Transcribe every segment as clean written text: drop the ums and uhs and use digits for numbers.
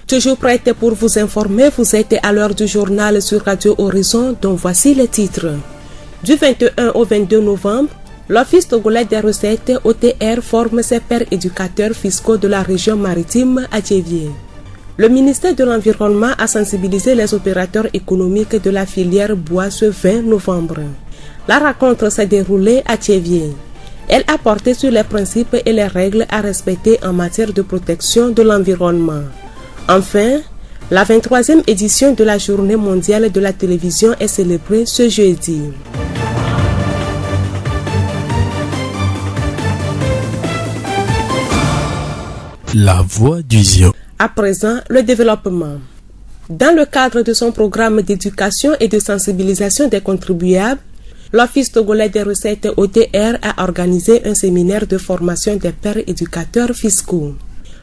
Toujours prête pour vous informer, vous êtes à l'heure du journal sur Radio Horizon, dont voici les titres. Du 21 au 22 novembre, l'Office togolais des recettes OTR forme ses pairs éducateurs fiscaux de la région maritime à Thiévié. Le ministère de l'Environnement a sensibilisé les opérateurs économiques de la filière bois ce 20 novembre. La rencontre s'est déroulée à Thiévié. Elle a porté sur les principes et les règles à respecter en matière de protection de l'environnement. Enfin, la 23e édition de la Journée mondiale de la télévision est célébrée ce jeudi. La voix du Zion. À présent, le développement. Dans le cadre de son programme d'éducation et de sensibilisation des contribuables, l'Office togolais des recettes OTR a organisé un séminaire de formation des pairs éducateurs fiscaux.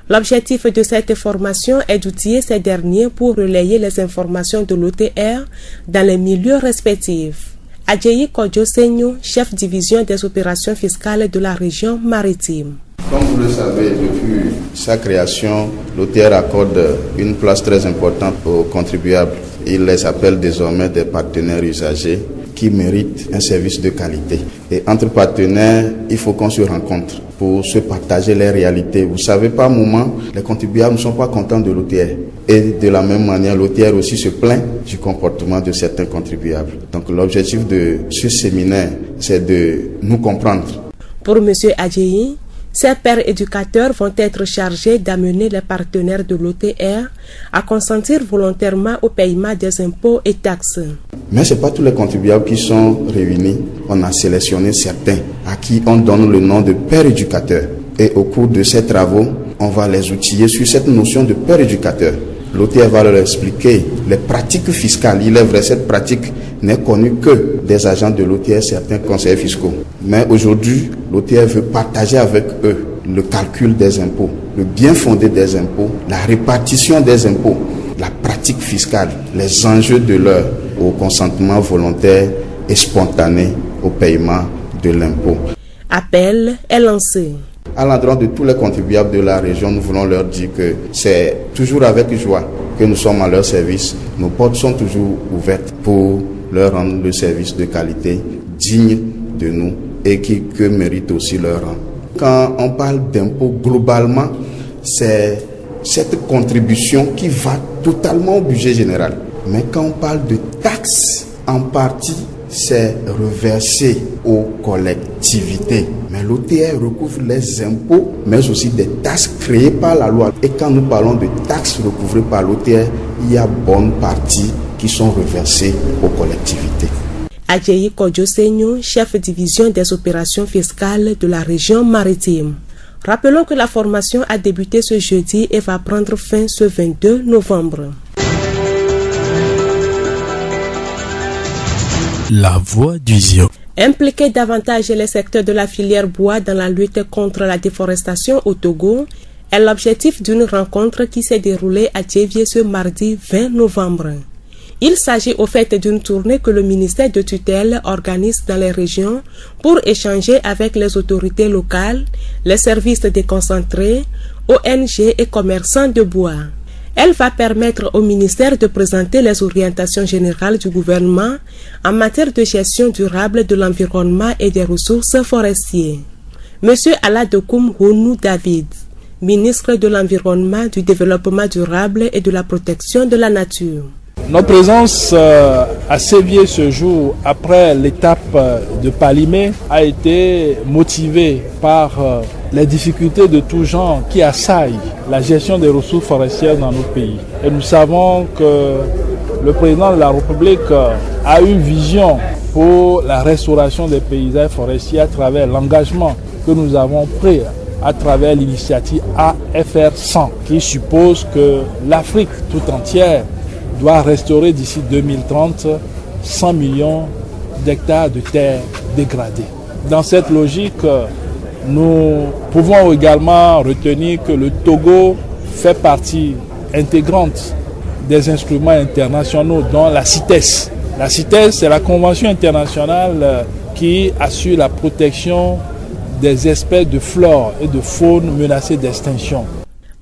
L'objectif de cette formation est d'outiller ces derniers pour relayer les informations de l'OTR dans les milieux respectifs. Adjeyi Kodjo Senyo, chef division des opérations fiscales de la région maritime. Comme vous le savez, depuis sa création, l'OTR accorde une place très importante aux contribuables. Il les appelle désormais des partenaires usagers qui méritent un service de qualité. Et entre partenaires, il faut qu'on se rencontre pour se partager les réalités. Vous savez, par moment, les contribuables ne sont pas contents de l'OTR. Et de la même manière, l'OTR aussi se plaint du comportement de certains contribuables. Donc l'objectif de ce séminaire, c'est de nous comprendre. Pour M. Adjeyi, ces pairs éducateurs vont être chargés d'amener les partenaires de l'OTR à consentir volontairement au paiement des impôts et taxes. Mais ce n'est pas tous les contribuables qui sont réunis. On a sélectionné certains à qui on donne le nom de pairs éducateurs. Et au cours de ces travaux, on va les outiller sur cette notion de pairs éducateurs. L'OTR va leur expliquer les pratiques fiscales. Il est vrai, cette pratique n'est connue que des agents de l'OTR, certains conseillers fiscaux. Mais aujourd'hui, l'OTR veut partager avec eux le calcul des impôts, le bien fondé des impôts, la répartition des impôts, la pratique fiscale, les enjeux de l'heure au consentement volontaire et spontané au paiement de l'impôt. Appel est lancé. À l'endroit de tous les contribuables de la région, nous voulons leur dire que c'est toujours avec joie que nous sommes à leur service. Nos portes sont toujours ouvertes pour leur rendre le service de qualité digne de nous et que mérite aussi leur rang. Quand on parle d'impôts, globalement, c'est cette contribution qui va totalement au budget général. Mais quand on parle de taxes, en partie, c'est reversé aux collectivités. Mais l'OTR recouvre les impôts, mais aussi des taxes créées par la loi. Et quand nous parlons de taxes recouvrées par l'OTR, il y a bonne partie qui sont reversées aux collectivités. Adjeyi Kodjo Senyo, chef division des opérations fiscales de la région maritime. Rappelons que la formation a débuté ce jeudi et va prendre fin ce 22 novembre. La voix du Zion. Impliquer davantage les secteurs de la filière bois dans la lutte contre la déforestation au Togo est l'objectif d'une rencontre qui s'est déroulée à Thiévié ce mardi 20 novembre. Il s'agit au fait d'une tournée que le ministère de tutelle organise dans les régions pour échanger avec les autorités locales, les services déconcentrés, ONG et commerçants de bois. Elle va permettre au ministère de présenter les orientations générales du gouvernement en matière de gestion durable de l'environnement et des ressources forestières. Monsieur Aladokoum Rounou David, ministre de l'Environnement, du Développement durable et de la protection de la nature. Notre présence à Sévier ce jour, après l'étape de Palimé, a été motivée par les difficultés de tout genre qui assaillent la gestion des ressources forestières dans notre pays. Et nous savons que le président de la République a une vision pour la restauration des paysages forestiers à travers l'engagement que nous avons pris à travers l'initiative AFR100, qui suppose que l'Afrique tout entière doit restaurer d'ici 2030 100 millions d'hectares de terres dégradées. Dans cette logique, nous pouvons également retenir que le Togo fait partie intégrante des instruments internationaux, dont la CITES. La CITES, c'est la convention internationale qui assure la protection des espèces de flore et de faune menacées d'extinction.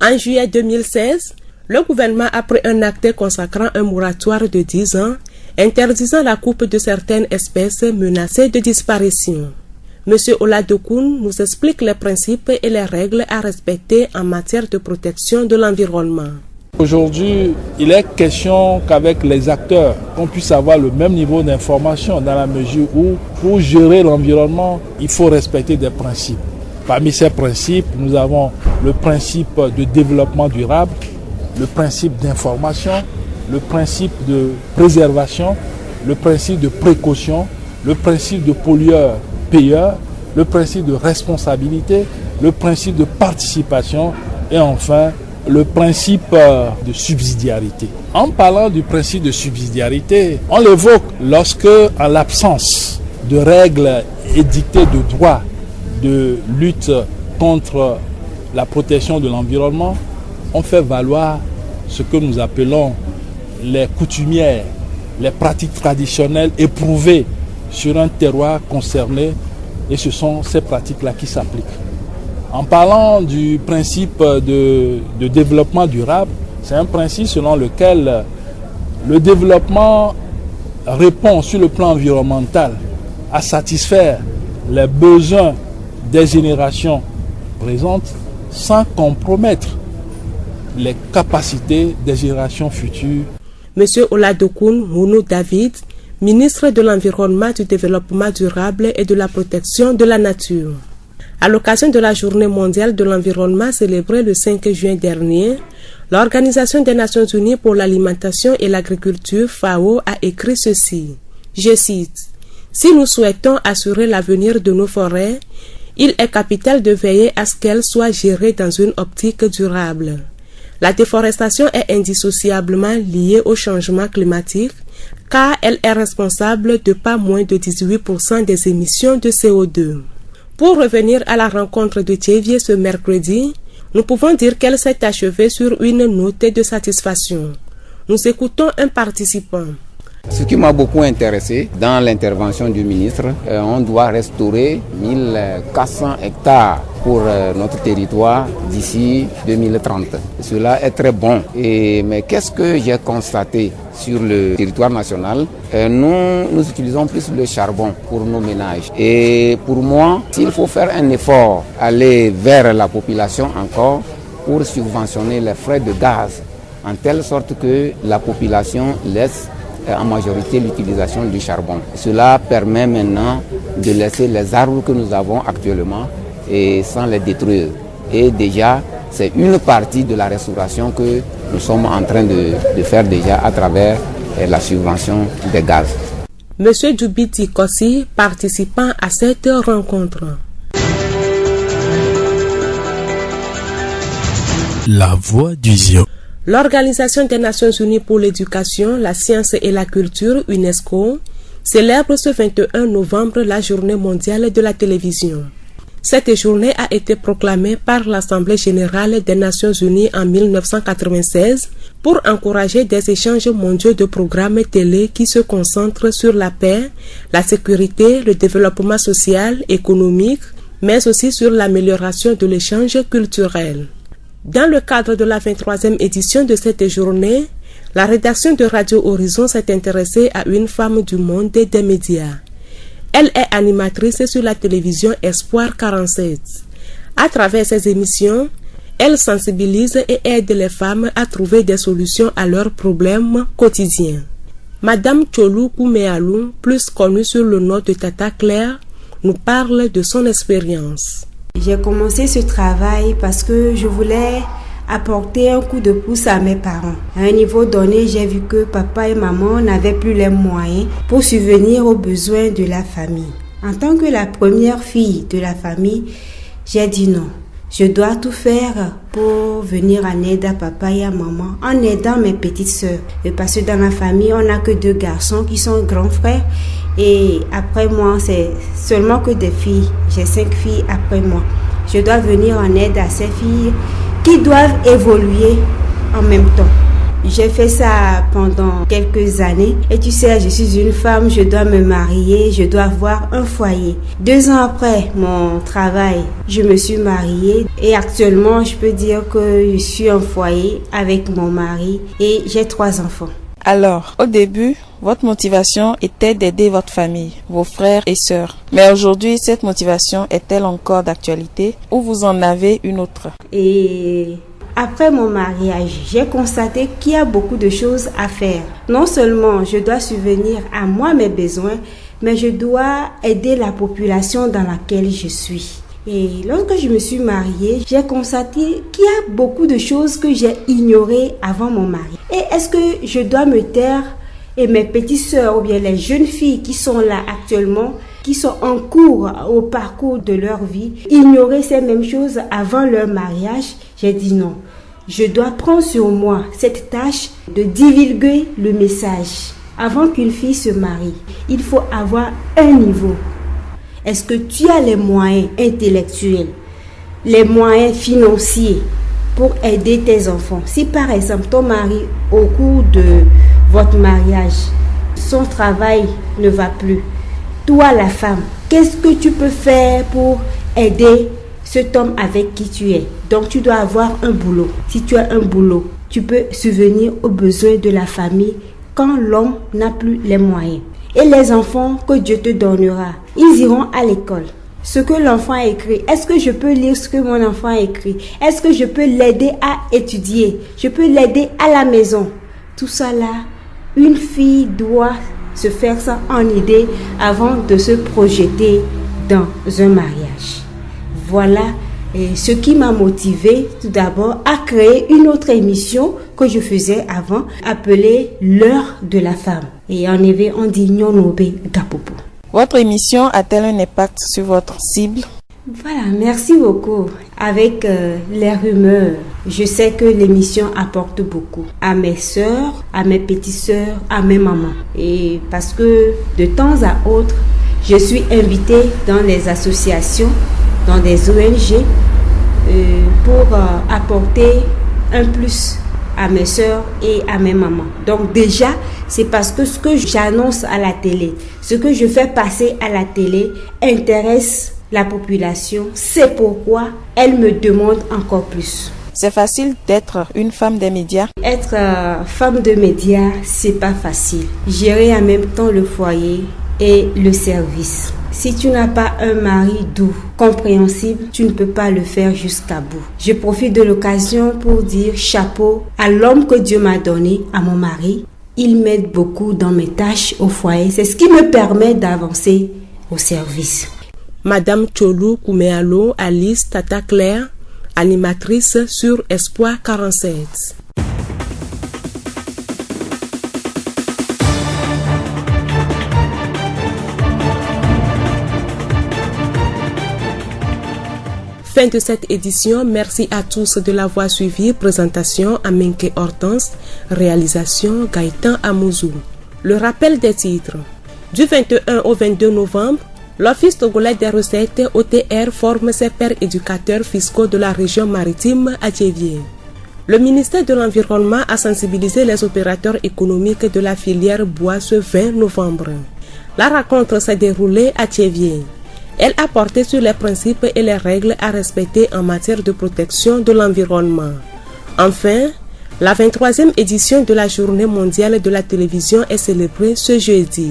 En juillet 2016, Le gouvernement a pris un acte consacrant un moratoire de 10 ans, interdisant la coupe de certaines espèces menacées de disparition. M. Oladokoun nous explique les principes et les règles à respecter en matière de protection de l'environnement. Aujourd'hui, il est question qu'avec les acteurs, qu'on puisse avoir le même niveau d'information dans la mesure où, pour gérer l'environnement, il faut respecter des principes. Parmi ces principes, nous avons le principe de développement durable, le principe d'information, le principe de préservation, le principe de précaution, le principe de pollueur-payeur, le principe de responsabilité, le principe de participation et enfin le principe de subsidiarité. En parlant du principe de subsidiarité, on l'évoque lorsque, en l'absence de règles édictées de droit de lutte contre la protection de l'environnement, on fait valoir ce que nous appelons les coutumières, les pratiques traditionnelles éprouvées sur un terroir concerné, et ce sont ces pratiques-là qui s'appliquent. En parlant du principe de développement durable, c'est un principe selon lequel le développement répond sur le plan environnemental à satisfaire les besoins des générations présentes sans compromettre les capacités des générations futures. Monsieur Oladokoun Mounou David, ministre de l'Environnement, du Développement durable et de la Protection de la Nature. À l'occasion de la Journée mondiale de l'environnement célébrée le 5 juin dernier, l'Organisation des Nations Unies pour l'alimentation et l'agriculture FAO a écrit ceci. Je cite: « Si nous souhaitons assurer l'avenir de nos forêts, il est capital de veiller à ce qu'elles soient gérées dans une optique durable. La déforestation est indissociablement liée au changement climatique car elle est responsable de pas moins de 18% des émissions de CO2. » Pour revenir à la rencontre de Tchévié ce mercredi, nous pouvons dire qu'elle s'est achevée sur une note de satisfaction. Nous écoutons un participant. Ce qui m'a beaucoup intéressé dans l'intervention du ministre, on doit restaurer 1400 hectares pour notre territoire d'ici 2030. Cela est très bon. Mais qu'est-ce que j'ai constaté sur le territoire national? Nous utilisons plus le charbon pour nos ménages. Et pour moi, s'il faut faire un effort, aller vers la population encore pour subventionner les frais de gaz, en telle sorte que la population laisse en majorité l'utilisation du charbon. Cela permet maintenant de laisser les arbres que nous avons actuellement et sans les détruire. Et déjà, c'est une partie de la restauration que nous sommes en train de faire déjà à travers la subvention des gaz. Monsieur Djoubiti Kossi, participant à cette rencontre. La voix du Zion. L'Organisation des Nations Unies pour l'éducation, la science et la culture, UNESCO, célèbre ce 21 novembre la Journée mondiale de la télévision. Cette journée a été proclamée par l'Assemblée générale des Nations Unies en 1996 pour encourager des échanges mondiaux de programmes télé qui se concentrent sur la paix, la sécurité, le développement social, économique, mais aussi sur l'amélioration de l'échange culturel. Dans le cadre de la 23e édition de cette journée, la rédaction de Radio Horizon s'est intéressée à une femme du monde des médias. Elle est animatrice sur la télévision Espoir 47. À travers ses émissions, elle sensibilise et aide les femmes à trouver des solutions à leurs problèmes quotidiens. Madame Tcholou Kouméalou, plus connue sous le nom de Tata Claire, nous parle de son expérience. J'ai commencé ce travail parce que je voulais apporter un coup de pouce à mes parents. À un niveau donné, j'ai vu que papa et maman n'avaient plus les moyens pour subvenir aux besoins de la famille. En tant que la première fille de la famille, j'ai dit non. Je dois tout faire pour venir en aide à papa et à maman, en aidant mes petites sœurs. Et parce que dans ma famille, on n'a que 2 garçons qui sont grands frères. Et après moi, c'est seulement que des filles. J'ai 5 filles après moi. Je dois venir en aide à ces filles qui doivent évoluer en même temps. J'ai fait ça pendant quelques années. Et tu sais, je suis une femme, je dois me marier, je dois avoir un foyer. 2 ans après mon travail, je me suis mariée. Et actuellement, je peux dire que je suis en foyer avec mon mari et j'ai 3 enfants. Alors, au début, votre motivation était d'aider votre famille, vos frères et sœurs. Mais aujourd'hui, cette motivation est-elle encore d'actualité ou vous en avez une autre? Et après mon mariage, j'ai constaté qu'il y a beaucoup de choses à faire. Non seulement je dois subvenir à moi mes besoins, mais je dois aider la population dans laquelle je suis. Et lorsque je me suis mariée, j'ai constaté qu'il y a beaucoup de choses que j'ai ignorées avant mon mari. Et est-ce que je dois me taire et mes petites sœurs ou bien les jeunes filles qui sont là actuellement, qui sont en cours au parcours de leur vie, ignorer ces mêmes choses avant leur mariage? J'ai dit non. Je dois prendre sur moi cette tâche de divulguer le message. Avant qu'une fille se marie, il faut avoir un niveau. Est-ce que tu as les moyens intellectuels, les moyens financiers pour aider tes enfants? Si par exemple ton mari, au cours de votre mariage, son travail ne va plus, toi la femme, qu'est-ce que tu peux faire pour aider cet homme avec qui tu es? Donc tu dois avoir un boulot. Si tu as un boulot, tu peux subvenir aux besoins de la famille quand l'homme n'a plus les moyens. Et les enfants que Dieu te donnera, ils iront à l'école. Ce que l'enfant a écrit, est-ce que je peux lire ce que mon enfant a écrit? Est-ce que je peux l'aider à étudier? Je peux l'aider à la maison? Tout ça là, une fille doit se faire ça en idée avant de se projeter dans un mariage. Voilà ce qui m'a motivée tout d'abord à créer une autre émission que je faisais avant, appelée L'heure de la femme. Et en effet, on dit Nyonobe Gapopo. Votre émission a-t-elle un impact sur votre cible? Voilà, merci beaucoup. Avec les rumeurs, je sais que l'émission apporte beaucoup à mes sœurs, à mes petites sœurs, à mes mamans. Et parce que de temps à autre, je suis invitée dans les associations, dans des ONG, pour apporter un plus à mes sœurs et à mes mamans. Donc déjà, c'est parce que ce que j'annonce à la télé, ce que je fais passer à la télé intéresse la population. C'est pourquoi elle me demande encore plus. C'est facile d'être une femme des médias? Être femme de médias, c'est pas facile. Gérer en même temps le foyer et le service. Si tu n'as pas un mari doux, compréhensible, tu ne peux pas le faire jusqu'à bout. Je profite de l'occasion pour dire chapeau à l'homme que Dieu m'a donné, à mon mari. Il m'aide beaucoup dans mes tâches au foyer. C'est ce qui me permet d'avancer au service. Madame Tcholou Kouméalo Alice Tata Claire, animatrice sur Espoir 47. Fin de cette édition, merci à tous de l'avoir suivi. Présentation Aminke Hortense, réalisation Gaëtan Amouzou. Le rappel des titres. Du 21 au 22 novembre, l'Office togolais des recettes OTR forme ses pairs éducateurs fiscaux de la région maritime à Thiévié. Le ministère de l'Environnement a sensibilisé les opérateurs économiques de la filière bois ce 20 novembre. La rencontre s'est déroulée à Thiévié. Elle a porté sur les principes et les règles à respecter en matière de protection de l'environnement. Enfin, la 23e édition de la Journée mondiale de la télévision est célébrée ce jeudi.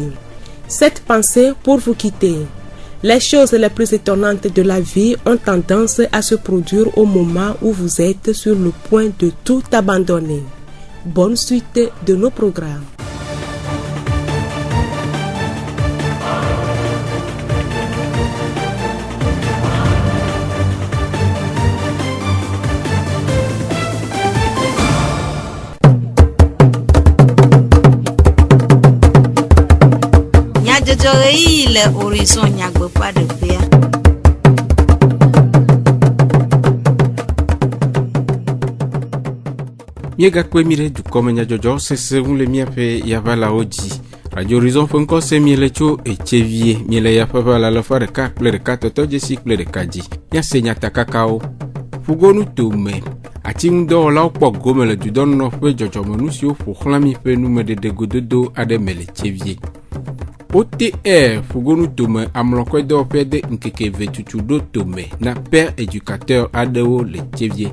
Cette pensée pour vous quitter. Les choses les plus étonnantes de la vie ont tendance à se produire au moment où vous êtes sur le point de tout abandonner. Bonne suite de nos programmes. Le horizon nyagbe pas de père. Miega kwemire du komenya jojo sese unle miape yavala oji. Radio Horizon fonko se mielecho e chevie miele ya papa la fare ka plere ka toto jesi plere kaji. Ya senya takakao. Fugonu tume. ati ŋudɔwɔlawo kpɔ gome le dudɔnɔ ƒe dzɔdzɔmenu siwo ƒo xlã mi ƒe numedede gododo aɖe me le tsevie. OTR fugonu tome amlɔkɔe dɔwɔƒe de nkeke eve tutu ɖo tome na père éducateur aɖewo le tsevie.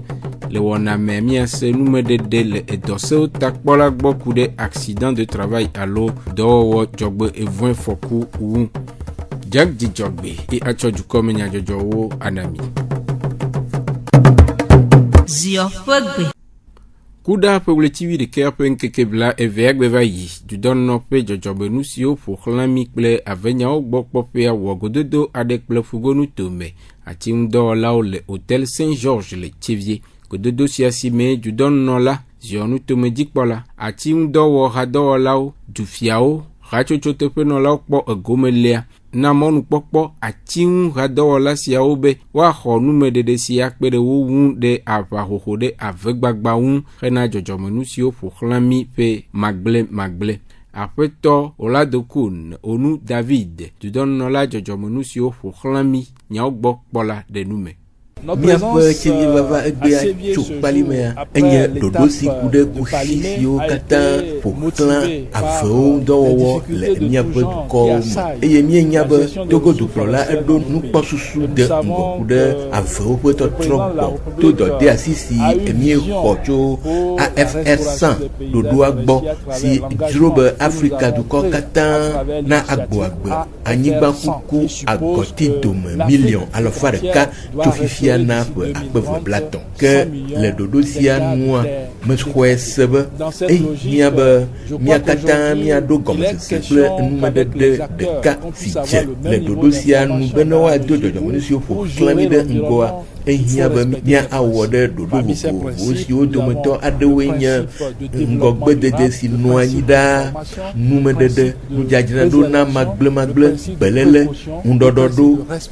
Le wɔna me miase numedede le edɔsewo takpɔla gbɔ ku ɖe accident de travail alo dɔwɔwɔ dzɔgbe evɔe fɔku wu. Jack Dzidzɔgbe e atsɔ dukɔme nyadzɔdzɔwo anami. Ziofegbe. Kuda ƒe wletivi ɖeka ƒe nkeke bla evea gbe va yi dudɔnɔ ƒe dzɔdzɔmenu siwo ƒo xlã mi kple avenyawo gbɔ kpɔƒea wɔ gododo aɖe kple fugonu tome ati ŋudɔwɔlawo le Hôtel Saint-Georges le tsevie. Gododo sia si me dudɔnɔ la ziɔnu tome dzikpɔla ati ŋudɔwɔhadɔwɔlawo dufiawo hatsotso teƒenɔlawo kpɔ egomelea na mɔnukpɔkpɔ ati ŋuhadɔwɔla siawo be woaxɔ numeɖeɖe si akpe ɖe wo ŋu ɖe aʋahoho ɖe avegbagba ŋu hena dzɔdzɔmenu siwo ƒo xlã mi ƒe magble. Aƒetɔ Oladokun Onu David dudɔnɔla dzɔdzɔmenu siwo ƒo xlã mi nyawo gbɔ kpɔla ɖe nume. Miaƒe tsevie vava egbea tso kpalimea enye ɖoɖo si ku ɖe kusi siwo katã ƒo xlã avewo dɔwɔwɔ le miaƒe dukɔwo me eye mienya be Togo dukplɔla eɖo nukpɔsusu de ŋgɔ ku ɖe avewo ƒe tɔtrɔ gbɔ to dɔde asi si miexɔ tso AFR 100 ɖoɖoa gbɔ si dzro be Afrika dukɔ katã na agboagbe anyigba kuku agɔti dome million alɔfa ɖeka tso fifia na ƒe akpe blatɔ ke le ɖoɖo sia nua mexɔe se be ehia be mia katã miaɖo gɔmesese kple numeɖeɖe ɖeka si dze le ɖoɖo sia nu be ne woado dzɔdzɔmenu siwo ƒo xlã mi ɖe ŋgɔa ehia be mia awɔ ɖe ɖoɖo vovovowo siwo dometɔ aɖewoe nye ŋgɔgbedede si nɔ anyi ɖaa numeɖeɖe nudzadzraɖo na magble belele ŋuɖɔɖɔɖo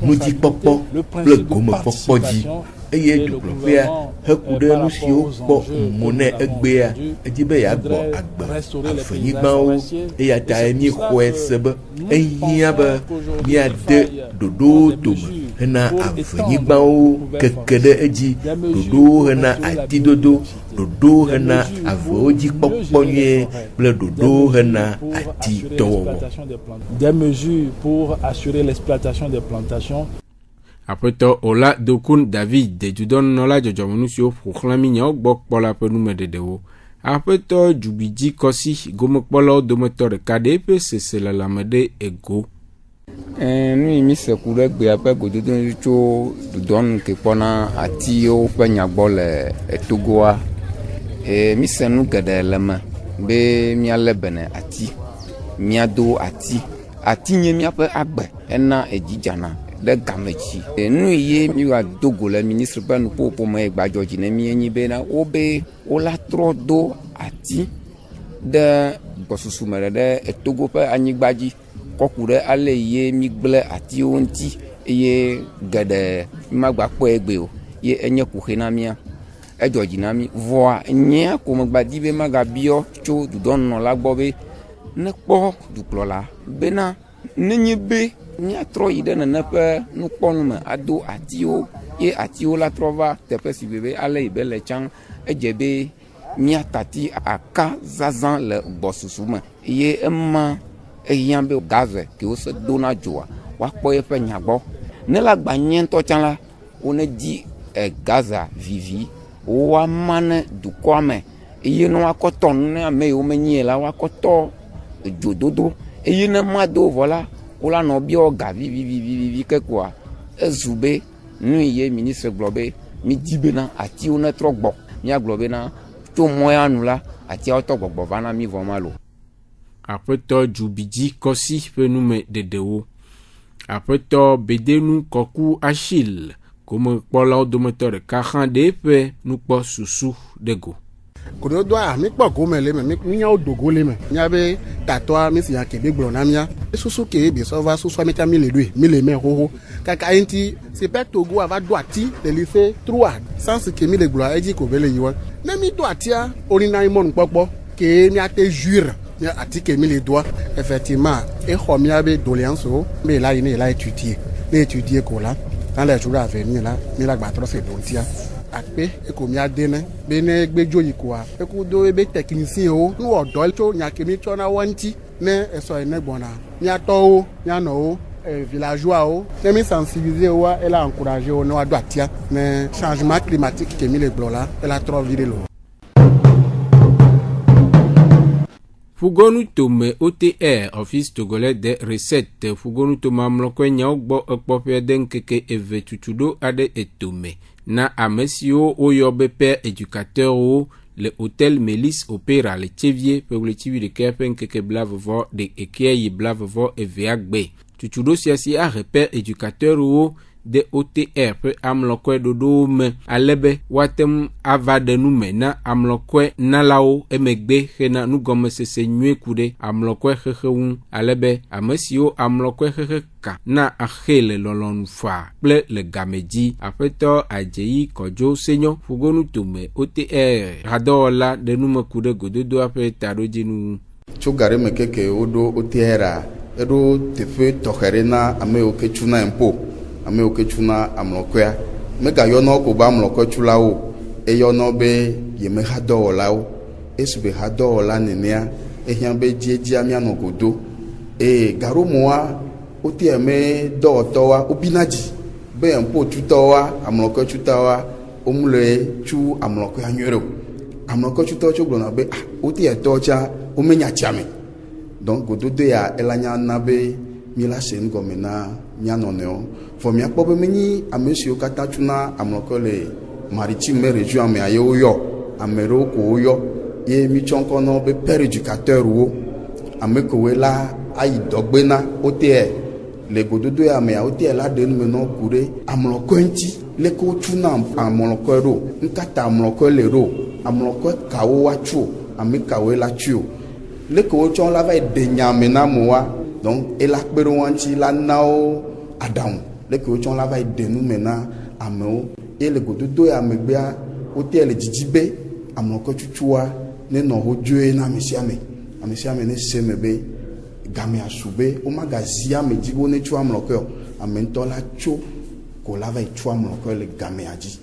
nudzikpɔkpɔ kple gomekpɔkpɔ dzi eye dukplɔƒea heku ɖe nu siwo kpɔ mo ne egbea edzi be yeagbɔ agbe afenyigbawo eya ta miexɔe se be ehia be miade ɖoɖowo tome hena afenyigbawo keke ɖe edzi ɖoɖowo hena atidodo ɖoɖowo hena avewo dzi kpɔkpɔ nyuie kple ɖoɖowo hena ati dɔwɔwɔ. Des mesures pour assurer l'exploitation des plantations. Aƒetɔ Oladokun David dudɔnɔla dzɔdzɔmenu siwo ƒo xlã mi nyawo gbɔ kpɔla ƒe numeɖeɖewo. Aƒetɔ Dzubidzi Kɔsi gomekpɔlawo dometɔ ɖeka ɖe eƒe sese lelame ɖe ego. Nu yi mi se ku ɖe gbea ƒe gododo tso dudɔnu ke kpɔna atiwo ƒe nyagbɔ le Togoa. Mi se nu geɖe le me be mialé bene ati, miado ati nye miaƒe agbe ena edzidzana ɖe game dzi. Nu ye mi wa dogo le ministre ƒe nuƒoƒo me gbadzɔ dzi ne mi enyi be na wo be wola trɔ do ati ɖe gbɔsusu me ɖe Togo ƒe anyigba dzi kɔku ɖe ale ye mi gble atiwo ŋuti eye geɖe magba kpɔe egbe o ye enye kuxe na mia edzɔ dzi na mi vɔa nyea ko megbadi be magabiɔ tso dudɔnɔ la gbɔ be ne kpɔ dukplɔla bena nenye be miatrɔ yi ɖe nene ƒe nukpɔnu me ado atiwo ye atiwo la trɔ va teƒe si be ale yi be le tsã edze be miatati aka zazã le gbɔsusu me ye ema ehiã be gaze ke wose dona dzoa woakpɔ yeƒe nya gbɔ ne la gba nye ŋutɔ tsã la wone di gaza vivi woama ne dukɔa me eye ne woakɔ tɔ nu ne ame yiwo menyi la woakɔ tɔ dzododo eye ne mado vɔ la wola nɔ biɔ ga vivivivi ke koa ezu be nu ye ministre gblɔ be mi di bena atiwo ne trɔ gbɔ miagblɔ bena tso mɔya nu la atiawo tɔ gbɔgbɔ va na mi vɔ ma lo. Aƒetɔ Dzubidzi Kɔsi ƒe nume ɖeɖewo. Aƒetɔ Bedenu Kɔku Achille gomekpɔlawo dometɔ ɖeka xã ɖe eƒe nukpɔ susu ɖe go. Kododo a mi kpɔ gome le me mi nyawo dogo le me nya be tatɔa mi si ya kebe gblɔ na mia susu ke bi sɔva susu mi ta mi le doe mi le me xoxo kaka enti c'est pas Togo ava do ati le li fait 3 sans que mi le gblɔ edzi ko be le yiwa ne mi do atia orina imon kpɔkpɔ ke mi ate jure mi ati ke mi le doa effectivement e xɔ mia be doléance o mais là il est étudié ko la dans les jours à venir là mi la gba trop c'est bon tia akpe eko mia dene bene gbejo yikoa eku do ebe technicien o nu odo cho nyakemi cho na wanti ne eso ene gbona mia to o mia no o villageois o ne mi sensibiliser o elle a encourager o no ado atia mais changement climatique que mi le blola elle a trop viré lo. Fugonu tome OTR, Office togolais des recettes. Fugonu tome amloko nyogbo ekpope denkeke eve tutudo ade etome. Na amesio oyobe père éducateur o le hôtel Mélis Opéra le Tchevier pour le TV de Kerpen keke blavvo de ekeye blavvo eveagbe. Tutudo siasi a repère éducateur o de OTR pe amlokwe dodo me alebe watem avade nume na amlokwe nalao emegbe hena nugome sese nyue kude amlokwe heheun alebe amesio amlokwe heheka na ahele lolon fa ple le gameji apeto ajeyi kojo senyo fugonu tome OTR radola de nume kude gododo ape tarojinu chugare mekeke odo OTR edo tefe toherena ame okechuna empo ame okechuna amlokoya mega yono ko ba amloko chulao e yono be yeme hado lao esbe hado la nenia e hiambe jeji amia no godo e garumoa otieme do towa obinaji be empo chutowa amloko chutawa omule chu amloko anywero amloko chuto chugbona be otie tocha omenya chame donc godo de ya elanya nabe mila sen gomena nyanoneo for mi akpo be meni amesio kata tuna amloko le maritime région me ayo yo amero ko yo ye mi chonko no be père éducateur wo ameko we la ayi dogbena ote le gododo ya me ote la de nu no kure amloko nti le ko tuna amloko ro nkata amloko le ro amloko kawo wachu ameka we la chu le ko chon la va de nyame na moa donc et la pero wanti la nao adam le ko chon la va de nu mena ameo et le gododo ya megbea hôtel jijibe amloko chuchua ne no hojue na mesiame amesiame ne semebe game asube o magazia me jibo ne chu amloko amento la chu ko la va chu amloko le game aji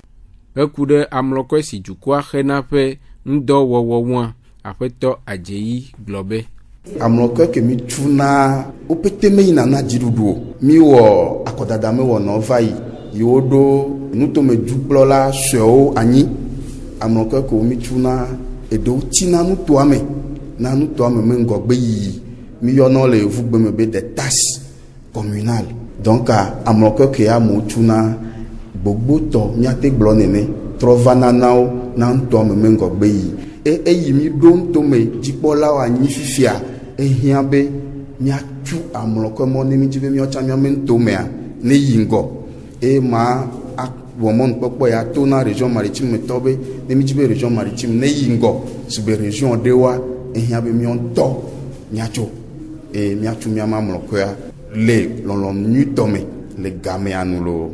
ekude amloko si jukwa henape ndo wowo apeto ajeyi globe amloko ke mi tuna opete me ina na jirudu mi wo akodada me wo no vai yodo nuto me juplola seo anyi amloko ko mi tuna edo tina nuto ame na nuto ame me ngogbe yi mi yono le vugbe me be de tâches communales donc amloko ke amu tuna gbogbo to nyate glo nene trovana nao na nuto ame me ngogbe yi e mi don to me jipola wa nyi fifia ehiabe miachu amloko mo ni mi jibe mi ocha mi amento mea ne yingo e ma womon popo ya to na région maritime tobe ne mi jibe région maritime ne yingo sibe région dewa ehiabe mi on to miacho e miachu mi amloko ya le lolon nyutome le game anulo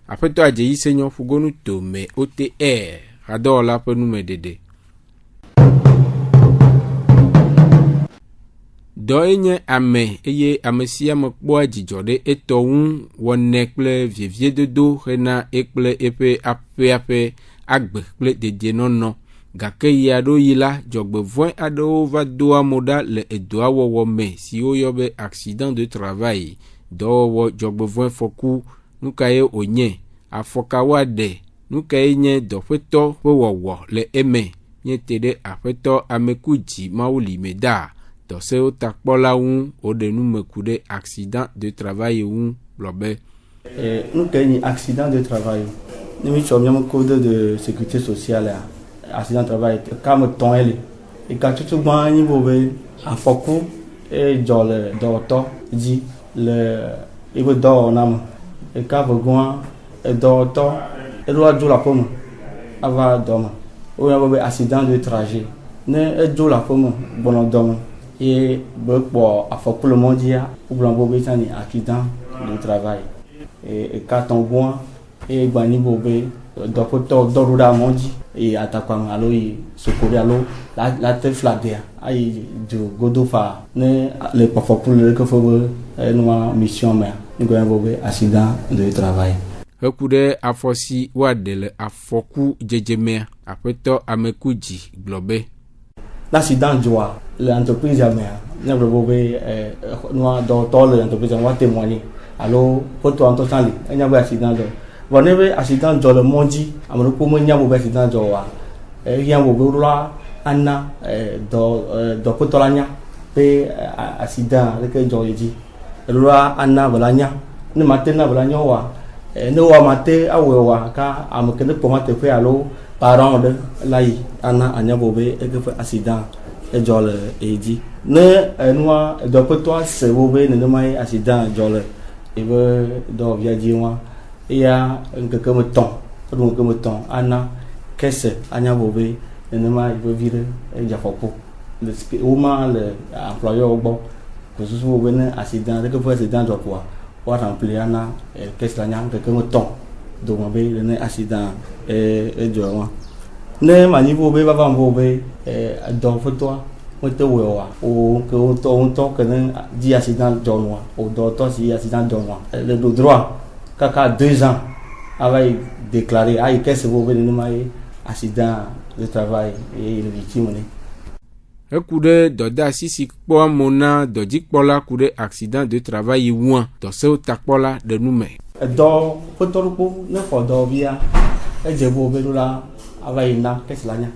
apeto ajeyi senyo fugonu tome OTR adola penu medede doyenye ame eye amesia mekpo ajijode etowun wone kple vievie dodo hena ekple epe ape agbe kple dedie nono gake ya do yila jogbevoin adewo va do amoda le edoa wowo me si oyobe accident de travail do jogbevoin foku nukaye onye afokawade nukaye nye dofeto wowo le eme nye tede afeto amekuji mauli meda Tose o takpola un o de nou me kude accident de travail un blobe. Nous gagnons accident de travail. Nous sommes code de sécurité sociale. Accident de travail. Comme ton elle. Et quand tu vas niveau à Fokou et dans le docteur dit le il veut dans nam. Et quand vous goin et docteur et doit jouer la pomme avant dormir. Ou un accident de trajet. Ne jouer la pomme bon dormir. Et pour le monde ou blanc accident de travail et quand on voit et bani bobé docteur dorura mondi et attaquant allo secourir allo la tête fladée ai de godofa ne le pas pour le que faut nous mission mais nous avons accident de travail heku ɖe afɔsi woaɖe le afɔku dzedzemea aƒetɔ Amekudzi gblɔ be l'accident dzɔa le entreprise ya mea ne gblɔ be nua dɔwɔtɔ le entreprise ya wa témoigner alo ƒetɔ ŋutɔ tsã li enya be accident dzɔ vɔ ne be accident dzɔ le mɔ dzi ame ɖeko menya be accident dzɔ oa eya be woɖoa ana dɔƒetɔ la nya be accident leke dzɔ ye dzi eɖoa ana be la nya ne mate na be la nya oa ne wa mate awɔe oa ka ame ke ne kpɔ ma teƒe alo parent ɖe la yi ana anya be eke ƒe accident edzɔ le edzi ne enua dɔƒetɔa se wo be nenema ye accident dzɔ le ebe dɔwɔvia dzi wa eya ŋkeke me tɔn eɖo ŋkeke me tɔn ana kese anya be nenema ebe vi ɖe edze afɔku le woma le employeur gbɔ kòsusu be ne accident eke ƒe accident dzɔ kɔa wa rempli ana kese la nya ŋkeke me tɔn dome be ne accident edzɔ wa ne manyi be vava be dɔƒetɔa mete wɔe oa o ke ŋutɔ ke ne dzi accident dzɔ nua o dɔwɔtɔ si accident dzɔ nua le do droit kaka 2 ans ava yi déclarer ayi kese be nenema ye accident de travail et le victime ne eku ɖe dɔdeasi si kpɔ amo na dɔdzikpɔla ku ɖe accident de travail yi ŋua dɔsewo takpɔla ɖe nu me dɔ ƒetɔɖokpo ne xɔ dɔwɔvia edze be ɖola ava yi na kese la nya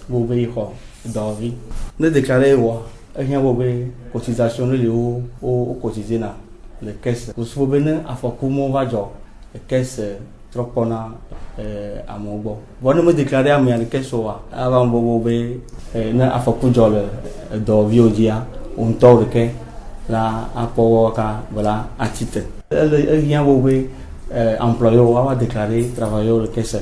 be yi xɔ dɔwɔvi ne déclarer wɔ ehiã be cotisation ne le wo cotiser na le kese wosu be ne afɔku mo va dzɔ kese trɔ kpɔna amewo gbɔ vɔ ne me déclarer amea le kese oa ava be ne afɔku dzɔ le dɔwɔviwo dzia wo ŋutɔ ɖeke la akpɔ ka bela atite ehiã be employeur ava déclarer travailleur le kese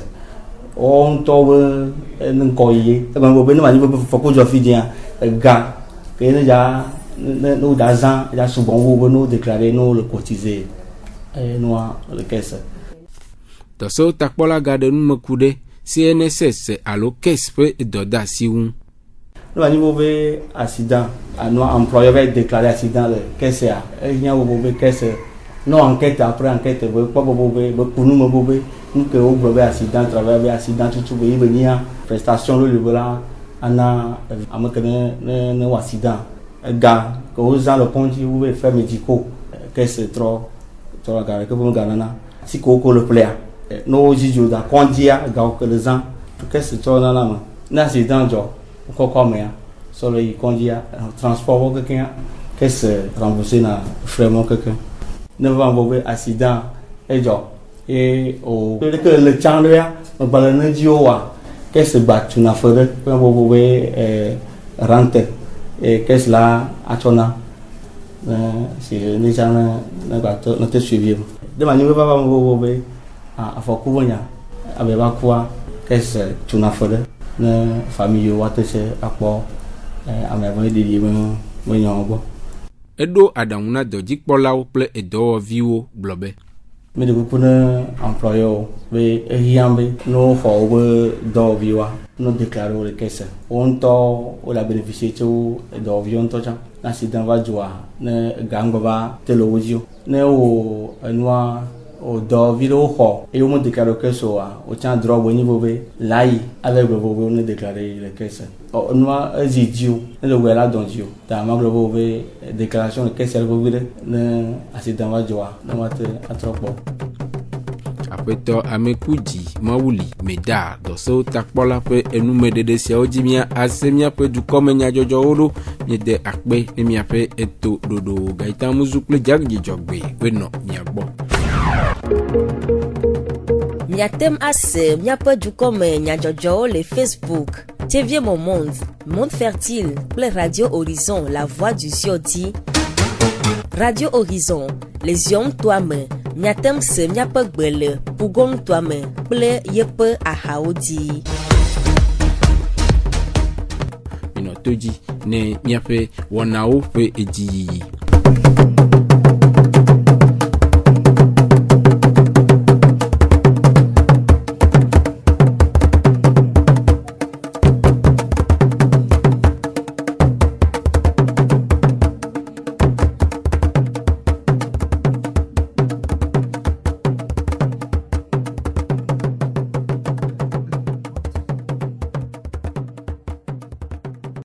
o ŋutɔ be ne ŋkɔ yi ebe be ne ma nyi be fɔku dzɔ fi dzia ga ke ne dza ne wo da zã dza sugbɔ wo be ne wo déclarer ne wo le cotiser nua le kese dɔsewo takpɔla gaɖe nume ku ɖe CNSS alo kese ƒe dɔdeasi ŋu ne ma nyi be accident anua employeur va déclarer accident le kesea ehiã be kese no enquête après enquête be kpɔ be kunu me be nu ke wo gblɔ be accident travail be accident tutu be yi be nya prestation lo le be la ana ame ke ne wɔ accident ga ke wo zã le pont dzi wo be frais médicaux kese trɔ ga ke ƒe ga nana si ke wo le ƒlea ne wo dzidzo da kɔndzia gawo ke le zã kese trɔ nana me ne accident dzɔ kɔkɔ mea sɔ le yi kɔndzia transport wo kekeŋ kese rembourser na frais mo kekeŋ ne va be accident edzɔ o ke le tsã ɖe ya megbalẽ ne dzi woa kese gba tuna fe ɖe ƒe be rente kese la atsɔna si ne tsã ne gba ne te suivi de ma nyi be vava be afɔku be nya abe va kua kese tuna fe ɖe ne famille wa te se akpɔ ame ave ɖiɖi be nyawo gbɔ eɖo aɖaŋu na dɔdzikpɔlawo kple edɔwɔviwo gblɔ be me de kuku ne employeur be ehiã be no xɔ wobe dɔwɔviwoa no déclarer wo le kese wo ŋutɔ wo la bénéficier tso dɔwɔviwo ŋutɔ tsã ne accident va dzɔa ne gaŋgbɔ va te le wo dzi o ne wo enua o dɔwɔvi ɖewo xɔ eye wo me déclarer kese oa wo tsã drɔ be nyi be la yi ale gblɔ be wo ne déclarer le kese enua ezi dzi o ne le wɔe la dɔn dzi o ta ma gblɔ be déclaration le kese le be ɖe ne accident va dzɔa ne wa te atrɔ kpɔ aƒetɔ Amekudzi Mawuli Meda dɔsewo takpɔla ƒe enumeɖeɖe siawo dzi mía ase míaƒe dukɔme nyadzɔdzɔwo ɖo miede akpe ne míaƒe eto ɖoɖo Gaita Muzu kple Dzidzɔgbe wenɔ mia gbɔ. Miatem ase míaƒe dukɔme nyadzɔdzɔwo le Facebook TV Monde, Monde Fertile kple Radio Horizon La Voix du Zion dzi. Radio Horizon les yom toame miatem se miaƒe gbe le Pugon toame kple yeƒe ahawo dzi. Minɔ to dzi ne miaƒe wɔnawo ƒe edzi yiyi.